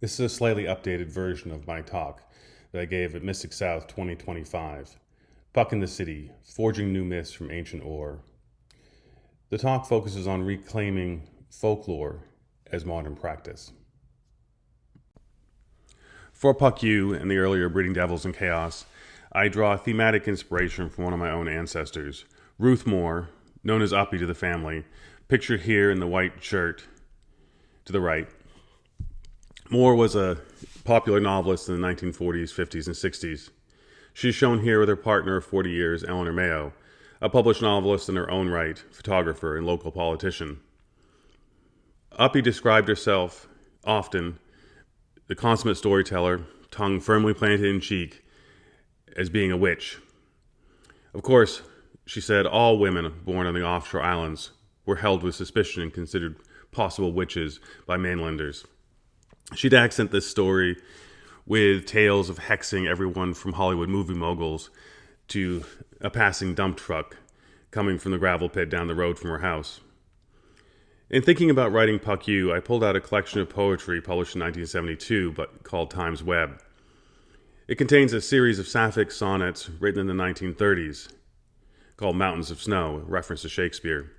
This is a slightly updated version of my talk that I gave at Mystic South 2025, Puck in the City, Forging New Myths from Ancient Ore. The talk focuses on reclaiming folklore as modern practice. For Puck U and the earlier Breeding Devils and Chaos, I draw thematic inspiration from one of my own ancestors, Ruth Moore, known as Uppy to the family, pictured here in the white shirt to the right. Moore was a popular novelist in the 1940s, 50s, and 60s. She's shown here with her partner of 40 years, Eleanor Mayo, a published novelist in her own right, photographer, and local politician. Uppy described herself often, the consummate storyteller, tongue firmly planted in cheek, as being a witch. Of course, she said all women born on the offshore islands were held with suspicion and considered possible witches by mainlanders. She'd accent this story with tales of hexing everyone from Hollywood movie moguls to a passing dump truck coming from the gravel pit down the road from her house. In thinking about writing Puck U, I pulled out a collection of poetry published in 1972 but called Times Web. It contains a series of sapphic sonnets written in the 1930s called Mountains of Snow, a reference to Shakespeare.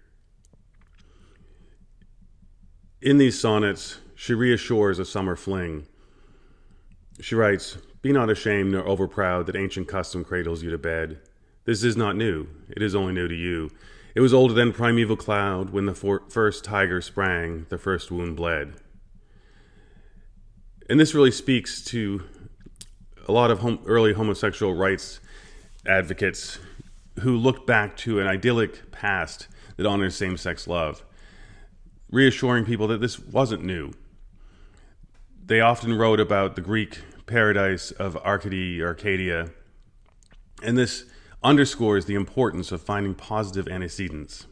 In these sonnets, she reassures a summer fling. She writes, "Be not ashamed nor overproud that ancient custom cradles you to bed. This is not new, it is only new to you. It was older than primeval cloud when the first tiger sprang, the first wound bled." And this really speaks to a lot of early homosexual rights advocates who looked back to an idyllic past that honored same-sex love, reassuring people that this wasn't new. They often wrote about the Greek paradise of Arcadia, and this underscores the importance of finding positive antecedents.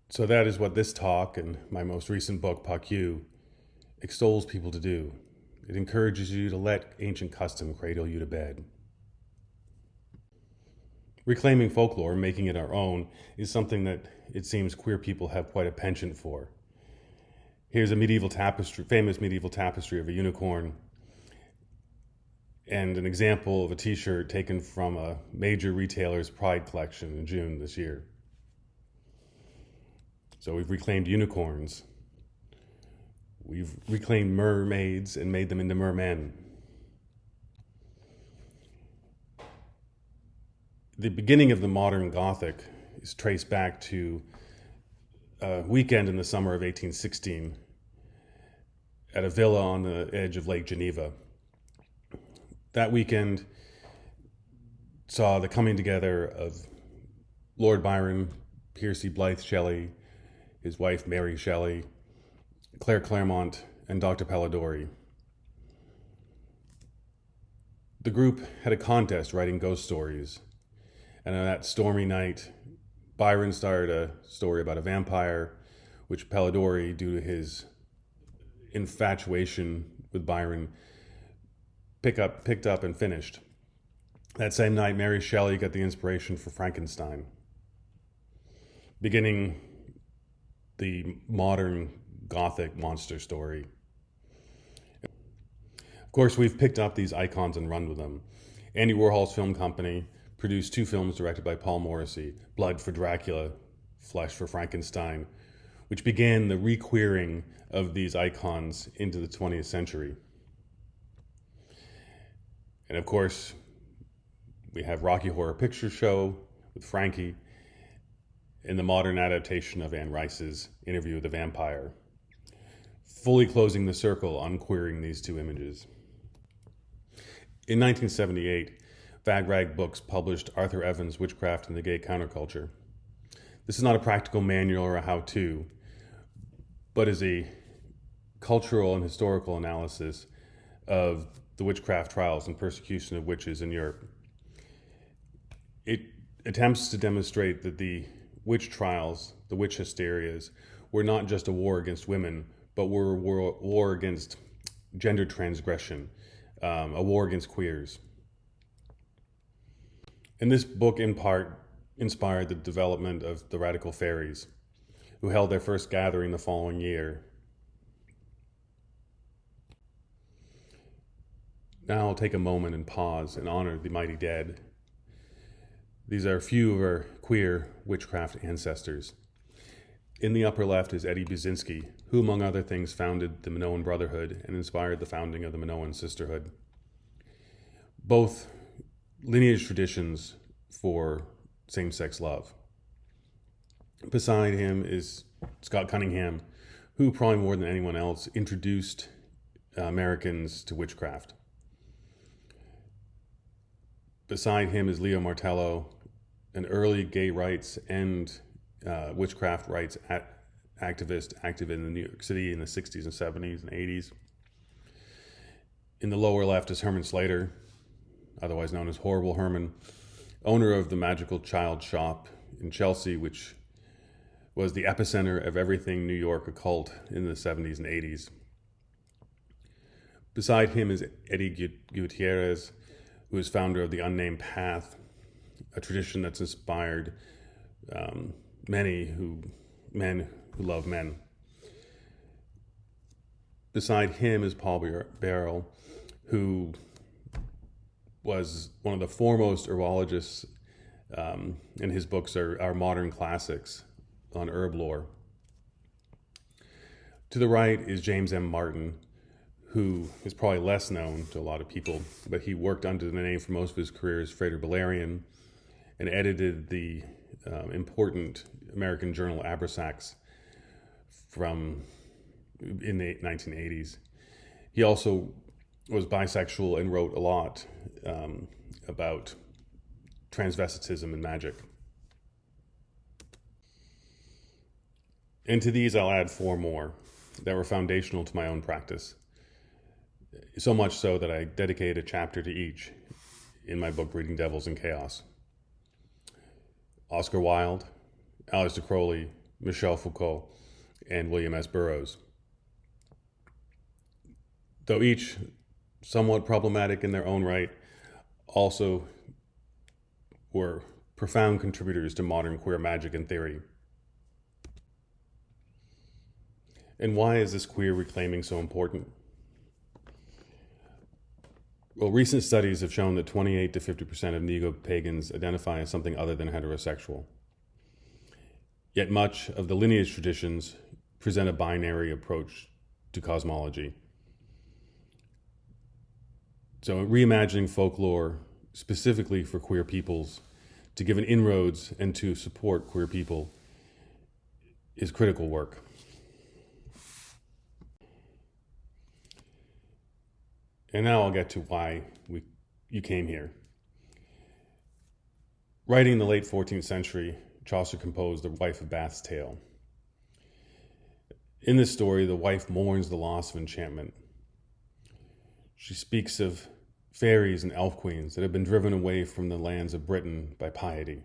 So that is what this talk and my most recent book, Puck U, extols people to do. It encourages you to let ancient custom cradle you to bed. Reclaiming folklore, making it our own, is something that it seems queer people have quite a penchant for. Here's a famous medieval tapestry of a unicorn, and an example of a t-shirt taken from a major retailer's Pride collection in June this year. So we've reclaimed unicorns. We've reclaimed mermaids and made them into mermen. The beginning of the modern Gothic is traced back to a weekend in the summer of 1816 at a villa on the edge of Lake Geneva. That weekend saw the coming together of Lord Byron, Percy Blythe Shelley, his wife Mary Shelley, Claire Clairmont, and Dr. Polidori. The group had a contest writing ghost stories, and on that stormy night, Byron started a story about a vampire, which Polidori, due to his infatuation with Byron, picked up and finished. That same night, Mary Shelley got the inspiration for Frankenstein, beginning the modern Gothic monster story. Of course, we've picked up these icons and run with them. Andy Warhol's film company produced 2 films directed by Paul Morrissey, Blood for Dracula, Flesh for Frankenstein, which began the requeering of these icons into the 20th century. And of course, we have Rocky Horror Picture Show with Frankie and the modern adaptation of Anne Rice's Interview with the Vampire, fully closing the circle on queering these 2 images. In 1978, Fag Rag Books published Arthur Evans' Witchcraft and the Gay Counterculture. This is not a practical manual or a how-to, but is a cultural and historical analysis of the witchcraft trials and persecution of witches in Europe. It attempts to demonstrate that the witch trials, the witch hysterias, were not just a war against women, but were a war against gender transgression, a war against queers. And this book, in part, inspired the development of the radical fairies, who held their first gathering the following year. Now I'll take a moment and pause and honor the mighty dead. These are a few of our queer witchcraft ancestors. In the upper left is Eddie Buzinski, who, among other things, founded the Minoan Brotherhood and inspired the founding of the Minoan Sisterhood. Both lineage traditions for same-sex love. Beside him is Scott Cunningham, who, probably more than anyone else, introduced Americans to witchcraft. Beside him is Leo Martello, an early gay rights and witchcraft rights activist active in New York City in the 60s and 70s and 80s. In the lower left is Herman Slater, otherwise known as Horrible Herman, owner of the Magical Child Shop in Chelsea, which was the epicenter of everything New York occult in the 70s and 80s. Beside him is Eddie Gutierrez, who is founder of the Unnamed Path, a tradition that's inspired men who love men. Beside him is Paul Barrel, who was one of the foremost herbologists, and his books are modern classics on herb lore. To the right is James M. Martin, who is probably less known to a lot of people, but he worked under the name for most of his career as Frater Bellarian and edited the important American journal Abrasax in the 1980s. He also was bisexual and wrote a lot about transvestitism and magic. And to these, I'll add 4 more that were foundational to my own practice. So much so that I dedicated a chapter to each in my book, Breeding Devils in Chaos. Oscar Wilde, Aleister Crowley, Michel Foucault, and William S. Burroughs. Though each somewhat problematic in their own right, also were profound contributors to modern queer magic and theory. And why is this queer reclaiming so important? Well, recent studies have shown that 28 to 50% of neo-pagans identify as something other than heterosexual. Yet much of the lineage traditions present a binary approach to cosmology. So reimagining folklore specifically for queer peoples to give an inroads and to support queer people is critical work. And now I'll get to why you came here. Writing in the late 14th century, Chaucer composed The Wife of Bath's Tale. In this story, the wife mourns the loss of enchantment. She speaks of fairies and elf queens that have been driven away from the lands of Britain by piety,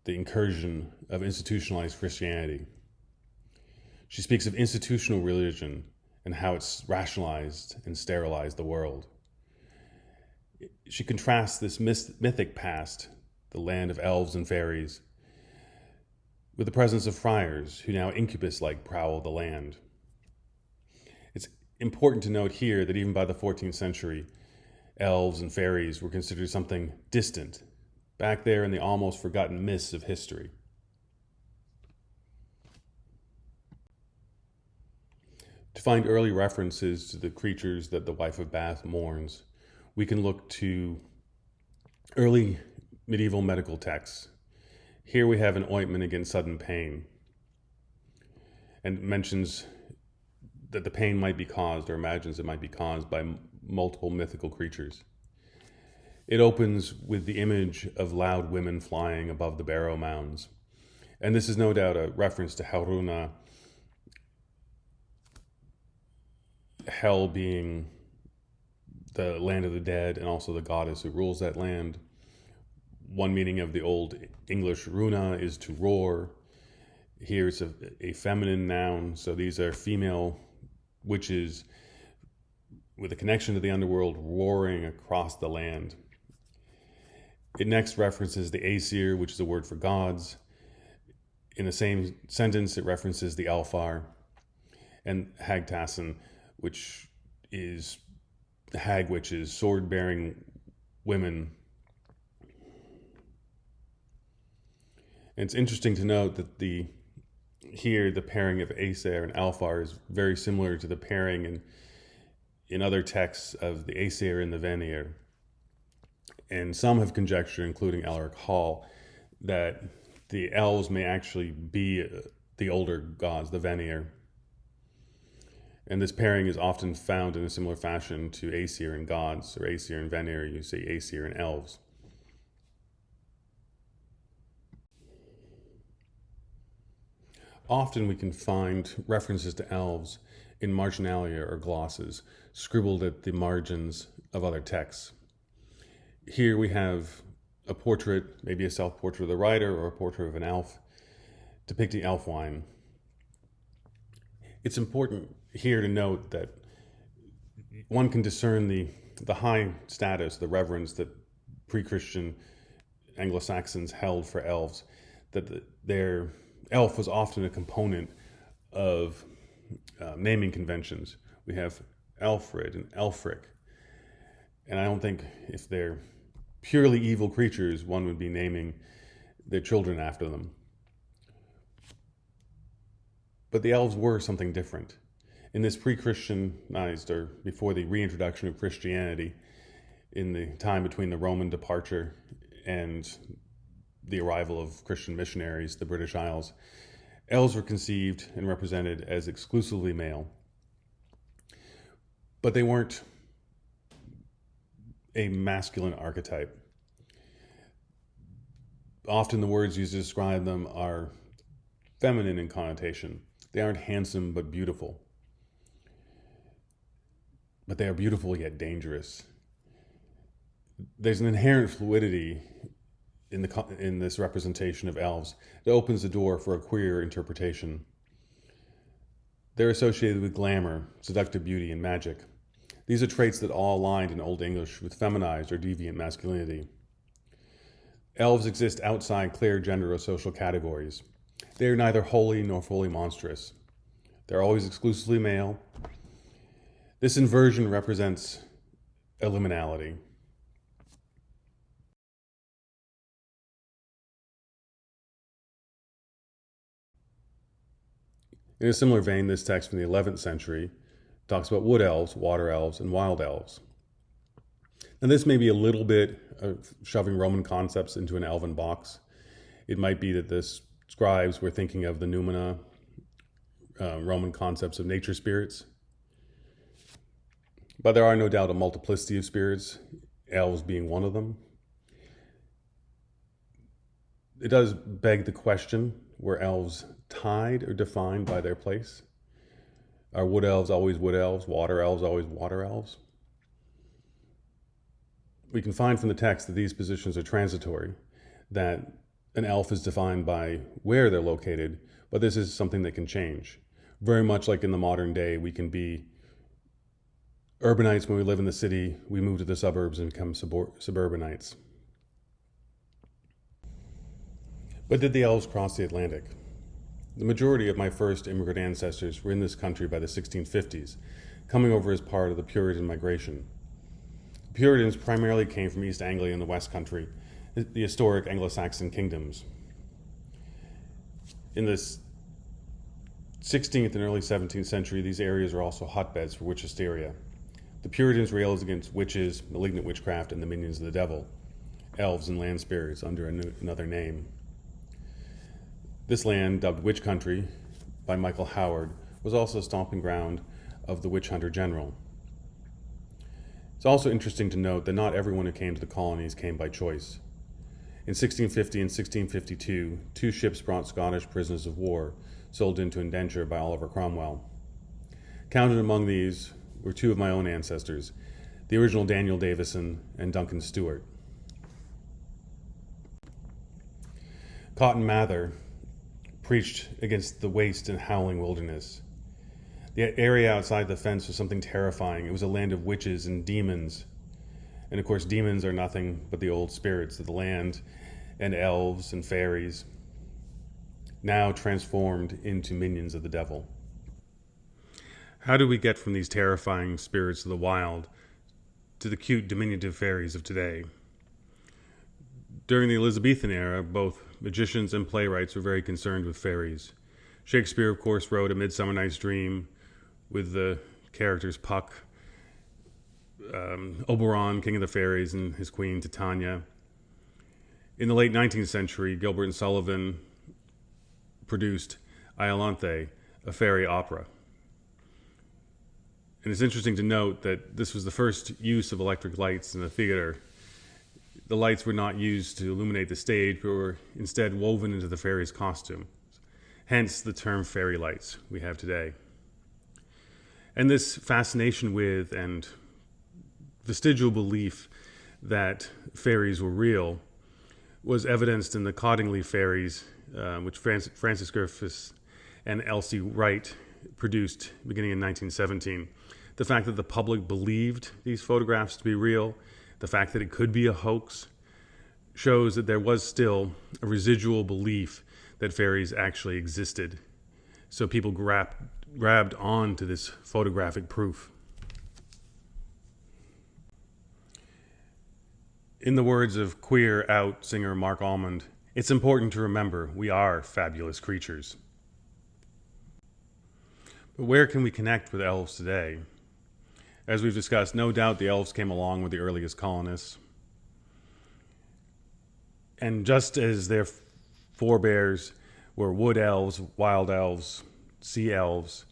the incursion of institutionalized Christianity. She speaks of institutional religion and how it's rationalized and sterilized the world. She contrasts this mythic past, the land of elves and fairies, with the presence of friars who now incubus-like prowl the land. It's important to note here that even by the 14th century, elves and fairies were considered something distant, back there in the almost forgotten mists of history. To find early references to the creatures that the Wife of Bath mourns, we can look to early medieval medical texts. Here we have an ointment against sudden pain, and mentions that the pain might be caused, or imagines it might be caused, by multiple mythical creatures. It opens with the image of loud women flying above the barrow mounds. And this is no doubt a reference to Hauruna, hell being the land of the dead and also the goddess who rules that land. One meaning of the old English runa is to roar. Here it's a feminine noun, so these are female witches with a connection to the underworld roaring across the land. It next references the Aesir, which is a word for gods. In the same sentence, it references the Aelfr and Hagtassin, which is hag witches, sword-bearing women. And it's interesting to note that the pairing of Aesir and Aelfr is very similar to the pairing in other texts of the Aesir and the Vanir. And some have conjectured, including Alaric Hall, that the elves may actually be the older gods, the Vanir. And this pairing is often found in a similar fashion to Aesir and gods, or Aesir and Vanir. You say Aesir and elves. Often we can find references to elves in marginalia or glosses, scribbled at the margins of other texts. Here we have a portrait, maybe a self-portrait of the writer or a portrait of an elf, depicting Elfwine. It's important here to note that one can discern the high status, the reverence that pre-Christian Anglo-Saxons held for elves, that their elf was often a component of naming conventions. We have Elfrid and Elfric, and I don't think if they're purely evil creatures, one would be naming their children after them. But the elves were something different. In this pre-Christianized, or before the reintroduction of Christianity, in the time between the Roman departure and the arrival of Christian missionaries to the British Isles, elves were conceived and represented as exclusively male. But they weren't a masculine archetype. Often the words used to describe them are feminine in connotation. They aren't handsome but beautiful. But they are beautiful yet dangerous. There's an inherent fluidity in this representation of elves that opens the door for a queer interpretation. They're associated with glamour, seductive beauty, and magic. These are traits that all aligned in Old English with feminized or deviant masculinity. Elves exist outside clear gender or social categories. They are neither wholly nor fully monstrous. They're always exclusively male. This inversion represents a liminality. In a similar vein, this text from the 11th century talks about wood elves, water elves, and wild elves. Now, this may be a little bit of shoving Roman concepts into an elven box. It might be that the scribes were thinking of the noumena, Roman concepts of nature spirits. But there are no doubt a multiplicity of spirits, elves being one of them. It does beg the question, were elves tied or defined by their place? Are wood elves always wood elves, water elves always water elves? We can find from the text that these positions are transitory, that an elf is defined by where they're located, but this is something that can change. Very much like in the modern day, we can be urbanites when we live in the city, we move to the suburbs and become suburbanites. But did the elves cross the Atlantic? The majority of my first immigrant ancestors were in this country by the 1650s, coming over as part of the Puritan migration. The Puritans primarily came from East Anglia and the West Country, the historic Anglo-Saxon kingdoms. In the 16th and early 17th century, these areas were also hotbeds for witch hysteria. The Puritans railed against witches, malignant witchcraft, and the minions of the devil, elves and land spirits under another name. This land, dubbed Witch Country by Michael Howard, was also a stomping ground of the witch hunter general. It's also interesting to note that not everyone who came to the colonies came by choice. In 1650 and 1652, 2 ships brought Scottish prisoners of war, sold into indenture by Oliver Cromwell. Counted among these were 2 of my own ancestors, the original Daniel Davison and Duncan Stewart. Cotton Mather preached against the waste and howling wilderness. The area outside the fence was something terrifying. It was a land of witches and demons. And of course, demons are nothing but the old spirits of the land, and elves and fairies. now transformed into minions of the devil. How do we get from these terrifying spirits of the wild to the cute, diminutive fairies of today? During the Elizabethan era, both magicians and playwrights were very concerned with fairies. Shakespeare, of course, wrote A Midsummer Night's Dream with the characters Puck, Oberon, king of the fairies, and his queen Titania. In the late 19th century, Gilbert and Sullivan produced Iolanthe, a fairy opera. And it's interesting to note that this was the first use of electric lights in the theater. The lights were not used to illuminate the stage, but were instead woven into the fairy's costume. Hence the term fairy lights we have today. And this fascination with and vestigial belief that fairies were real was evidenced in the Cottingley fairies, which Francis Griffiths and Elsie Wright produced beginning in 1917. The fact that the public believed these photographs to be real, the fact that it could be a hoax, shows that there was still a residual belief that fairies actually existed. So people grabbed onto this photographic proof. In the words of Queer Out singer Mark Almond, it's important to remember we are fabulous creatures. But where can we connect with elves today? As we've discussed, no doubt the elves came along with the earliest colonists. And just as their forebears were wood elves, wild elves, sea elves,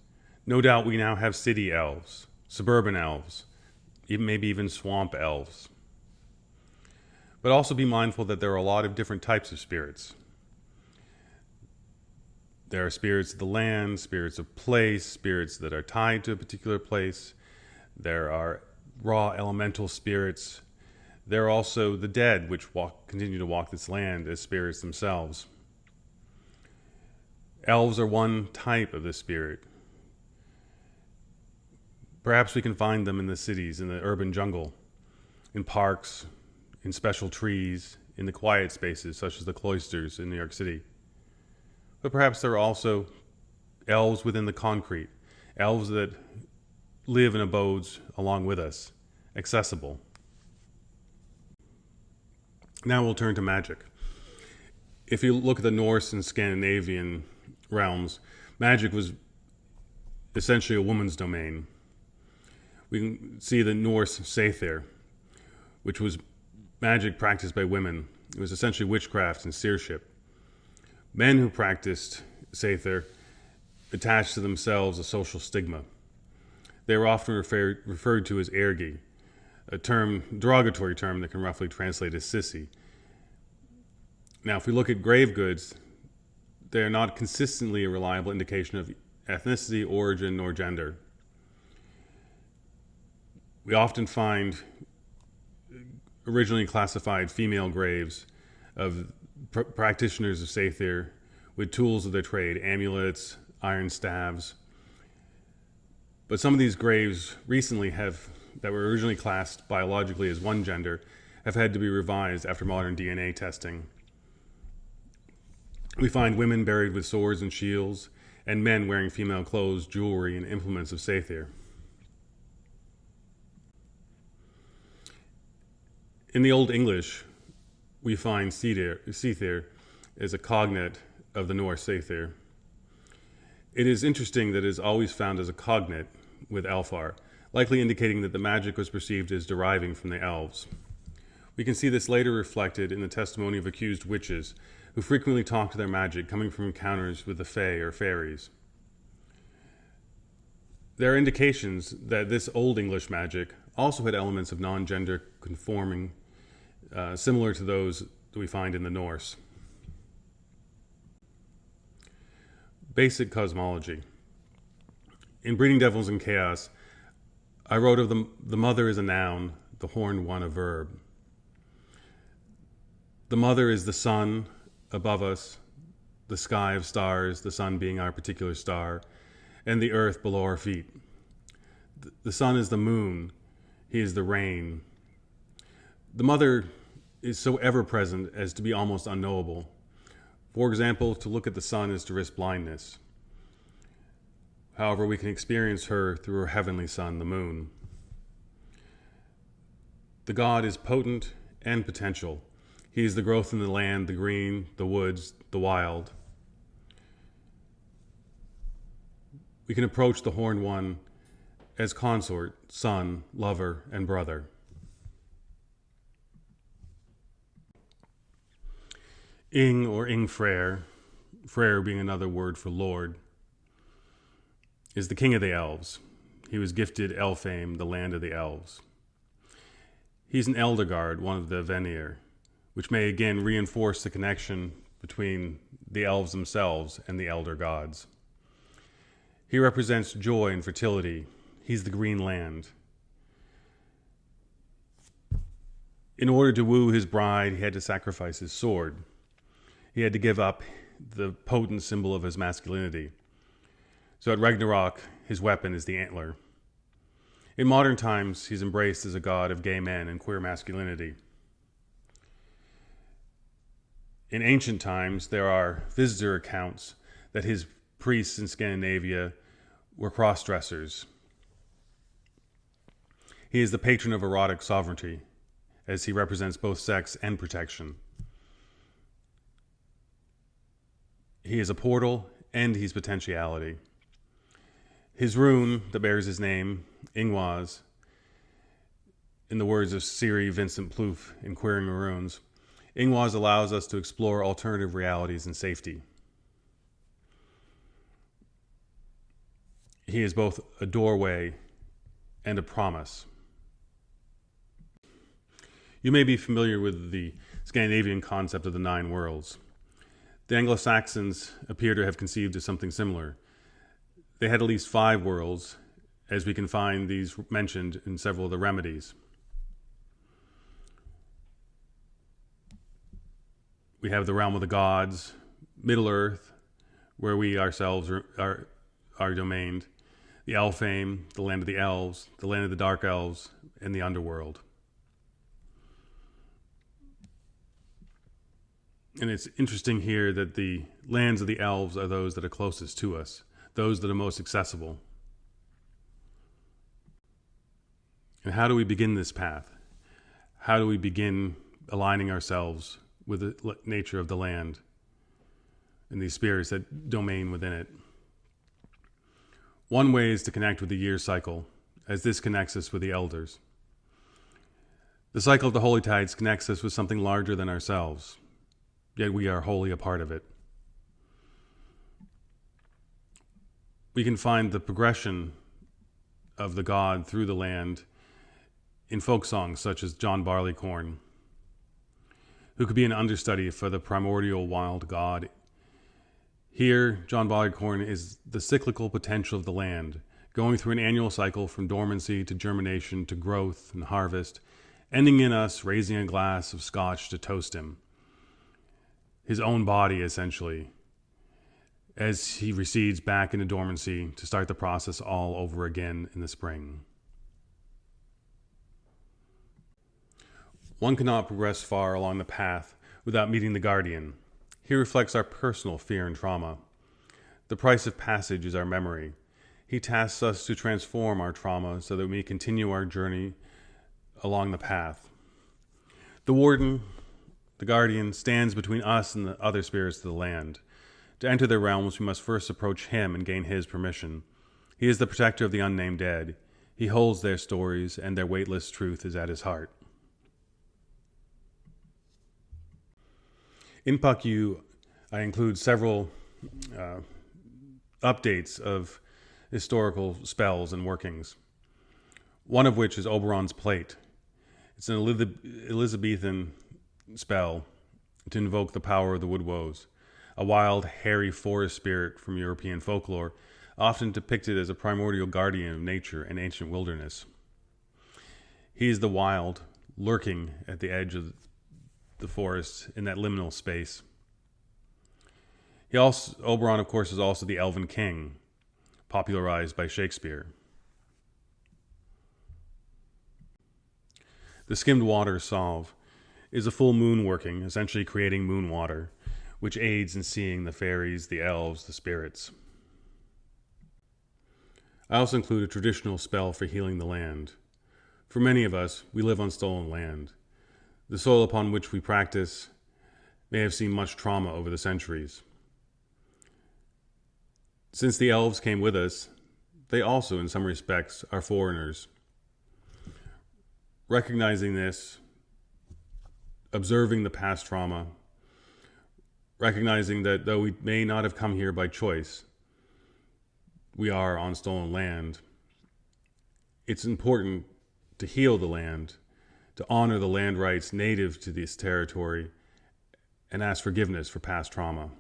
no doubt we now have city elves, suburban elves, maybe even swamp elves. But also be mindful that there are a lot of different types of spirits. There are spirits of the land, spirits of place, spirits that are tied to a particular place. There are raw elemental spirits. There are also the dead, which continue to walk this land as spirits themselves. Elves are one type of this spirit. Perhaps we can find them in the cities, in the urban jungle, in parks, in special trees, in the quiet spaces such as the cloisters in New York City. But perhaps there are also elves within the concrete, elves that live in abodes along with us, accessible. Now we'll turn to magic. If you look at the Norse and Scandinavian realms, magic was essentially a woman's domain. We can see the Norse Saethir, which was magic practiced by women. It was essentially witchcraft and seership. Men who practiced Saethir attached to themselves a social stigma. They were often referred to as ergi, a derogatory term that can roughly translate as sissy. Now, if we look at grave goods, they are not consistently a reliable indication of ethnicity, origin, nor gender. We often find originally classified female graves of practitioners of Saethir with tools of their trade, amulets, iron staves. But some of these graves recently that were originally classed biologically as one gender have had to be revised after modern DNA testing. We find women buried with swords and shields, and men wearing female clothes, jewelry, and implements of Saethir. In the Old English, we find Seethir as a cognate of the Norse Saethir. It is interesting that it is always found as a cognate with Aelfr, likely indicating that the magic was perceived as deriving from the elves. We can see this later reflected in the testimony of accused witches, who frequently talked to their magic coming from encounters with the fae or fairies. There are indications that this Old English magic also had elements of non-gender conforming, similar to those that we find in the Norse. Basic cosmology. In Breeding Devils in Chaos, I wrote of the mother is a noun, the horned one a verb. The mother is the sun above us, the sky of stars, the sun being our particular star, and the earth below our feet. The sun is the moon, he is the rain. The mother is so ever present as to be almost unknowable. For example, to look at the sun is to risk blindness. However, we can experience her through her heavenly sun, the moon. The god is potent and potential. He is the growth in the land, the green, the woods, the wild. We can approach the horned one as consort, son, lover, and brother. Ing or Ingfreyr, Freyr being another word for lord, is the king of the elves. He was gifted Elfame, the land of the elves. He's an Elderguard, one of the Vanir, which may again reinforce the connection between the elves themselves and the elder gods. He represents joy and fertility. He's the green land. In order to woo his bride, he had to sacrifice his sword. He had to give up the potent symbol of his masculinity. So at Ragnarok, his weapon is the antler. In modern times, he's embraced as a god of gay men and queer masculinity. In ancient times, there are visitor accounts that his priests in Scandinavia were cross-dressers. He is the patron of erotic sovereignty, as he represents both sex and protection. He is a portal, and he's potentiality. His rune that bears his name, Ingwaz, in the words of Siri Vincent Plouffe in Queering Runes, Ingwaz allows us to explore alternative realities in safety. He is both a doorway and a promise. You may be familiar with the Scandinavian concept of the 9 worlds. The Anglo-Saxons appear to have conceived of something similar. They had at least 5 worlds, as we can find these mentioned in several of the remedies. We have the realm of the gods, Middle-earth, where we ourselves are domained, the Elfame, the land of the elves, the land of the dark elves, and the underworld. And it's interesting here that the lands of the elves are those that are closest to us, those that are most accessible. And how do we begin this path? How do we begin aligning ourselves with the nature of the land and these spirits that domain within it? One way is to connect with the year cycle, as this connects us with the elders. The cycle of the holy tides connects us with something larger than ourselves, yet we are wholly a part of it. We can find the progression of the god through the land in folk songs such as John Barleycorn, who could be an understudy for the primordial wild god. Here, John Barleycorn is the cyclical potential of the land, going through an annual cycle from dormancy to germination to growth and harvest, ending in us raising a glass of scotch to toast him. His own body, essentially, as he recedes back into dormancy to start the process all over again in the spring. One cannot progress far along the path without meeting the guardian. He reflects our personal fear and trauma. The price of passage is our memory. He tasks us to transform our trauma so that we may continue our journey along the path. The warden, the guardian, stands between us and the other spirits of the land. To enter their realms, we must first approach him and gain his permission. He is the protector of the unnamed dead. He holds their stories, and their weightless truth is at his heart. In PuckU, I include several updates of historical spells and workings, one of which is Oberon's Plate. It's an Elizabethan spell to invoke the power of the Woodwoes, a wild, hairy forest spirit from European folklore, often depicted as a primordial guardian of nature and ancient wilderness. He is the wild, lurking at the edge of the forest in that liminal space. Oberon, of course, is also the Elven King, popularized by Shakespeare. The skimmed water salve is a full moon working, essentially creating moon water, which aids in seeing the fairies, the elves, the spirits. I also include a traditional spell for healing the land. For many of us, we live on stolen land. The soil upon which we practice may have seen much trauma over the centuries. Since the elves came with us, they also, in some respects, are foreigners. Recognizing this, observing the past trauma, recognizing that though we may not have come here by choice, we are on stolen land, it's important to heal the land, to honor the land rights native to this territory, and ask forgiveness for past trauma.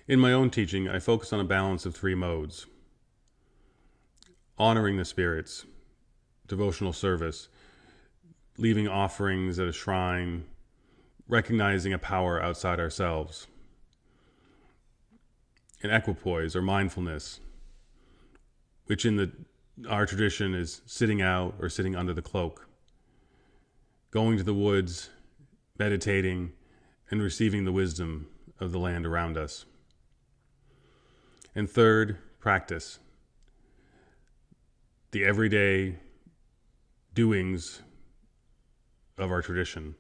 In my own teaching, I focus on a balance of three modes: honoring the spirits, devotional service, leaving offerings at a shrine, recognizing a power outside ourselves, and equipoise, or mindfulness, which in our tradition is sitting out or sitting under the cloak, going to the woods, meditating, and receiving the wisdom of the land around us. And third, practice. The everyday doings of our tradition.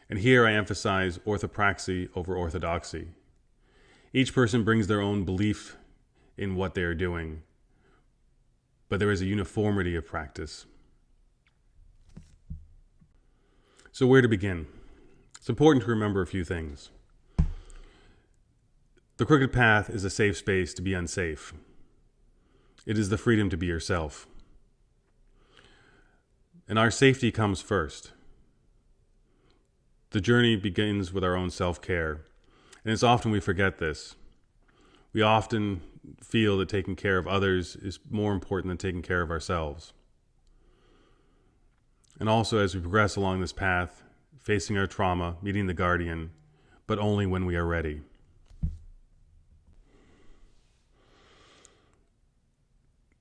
And here I emphasize orthopraxy over orthodoxy. Each person brings their own belief in what they are doing, but there is a uniformity of practice. So where to begin? It's important to remember a few things. The crooked path is a safe space to be unsafe. It is the freedom to be yourself. And our safety comes first. The journey begins with our own self-care. And it's often we forget this. We often feel that taking care of others is more important than taking care of ourselves. And also as we progress along this path, facing our trauma, meeting the guardian, but only when we are ready.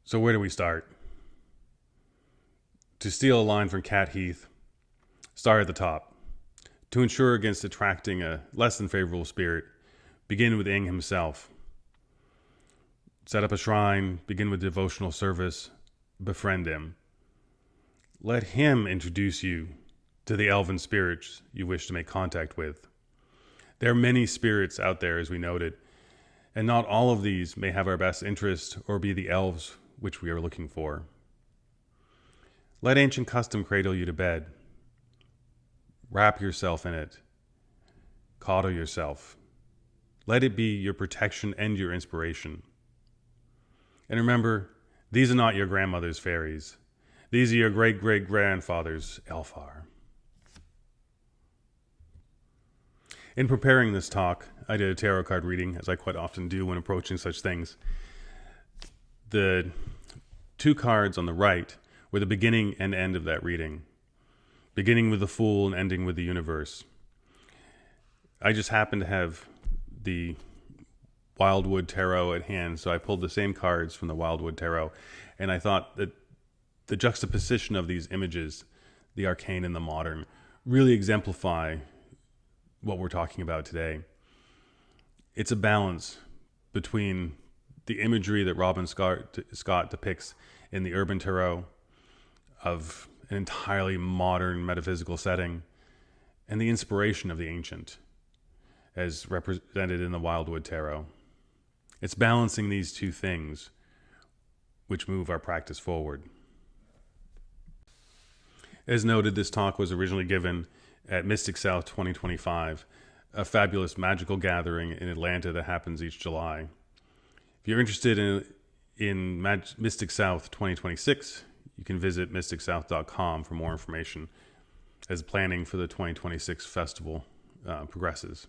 So where do we start? To steal a line from Cat Heath, start at the top. To ensure against attracting a less than favorable spirit, begin with Ing himself. Set up a shrine, begin with devotional service, befriend him. Let him introduce you to the elven spirits you wish to make contact with. There are many spirits out there, as we noted, and not all of these may have our best interest or be the elves which we are looking for. Let ancient custom cradle you to bed. Wrap yourself in it. Coddle yourself. Let it be your protection and your inspiration. And remember, these are not your grandmother's fairies. These are your great-great-grandfather's Aelfr. In preparing this talk, I did a tarot card reading, as I quite often do when approaching such things. The two cards on the right were the beginning and end of that reading, beginning with the Fool and ending with the Universe. I just happened to have the Wildwood Tarot at hand, so I pulled the same cards from the Wildwood Tarot, and I thought that the juxtaposition of these images, the arcane and the modern, really exemplify what we're talking about today. It's a balance between the imagery that Robin Scott depicts in the Urban Tarot of an entirely modern metaphysical setting and the inspiration of the ancient as represented in the Wildwood Tarot. It's balancing these two things which move our practice forward. As noted, this talk was originally given at Mystic South 2025, a fabulous magical gathering in Atlanta that happens each July. If you're interested in Mystic South 2026, you can visit mysticsouth.com for more information as planning for the 2026 festival progresses.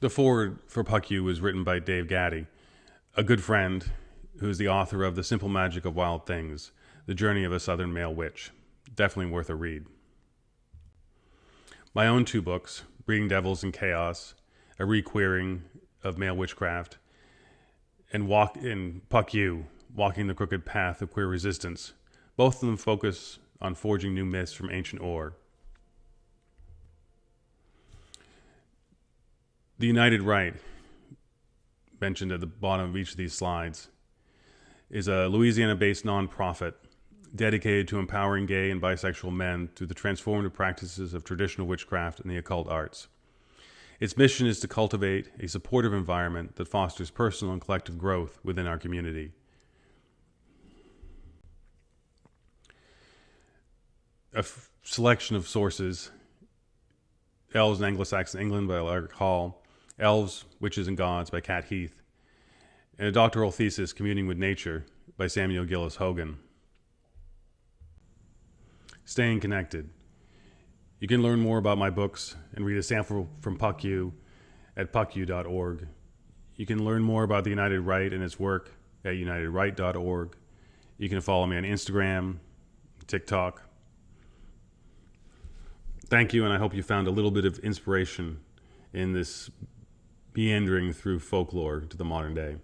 The foreword for Puck was written by Dave Gaddy, a good friend who is the author of The Simple Magic of Wild Things, The Journey of a Southern Male Witch. Definitely worth a read. My own two books, Breeding Devils and Chaos, a requeering of male witchcraft, and Puck You, Walking the Crooked Path of Queer Resistance. Both of them focus on forging new myths from ancient ore. The United Right, mentioned at the bottom of each of these slides, is a Louisiana-based nonprofit dedicated to empowering gay and bisexual men through the transformative practices of traditional witchcraft and the occult arts. Its mission is to cultivate a supportive environment that fosters personal and collective growth within our community. Selection of sources: Elves in Anglo-Saxon England by Lark Hall, Elves, Witches and Gods by Kat Heath, and a doctoral thesis, Communing with Nature, by Samuel Gillis Hogan. Staying connected. You can learn more about my books and read a sample from PuckU at pucku.org. You can learn more about the United Right and its work at unitedright.org. You can follow me on Instagram, TikTok. Thank you, and I hope you found a little bit of inspiration in this meandering through folklore to the modern day.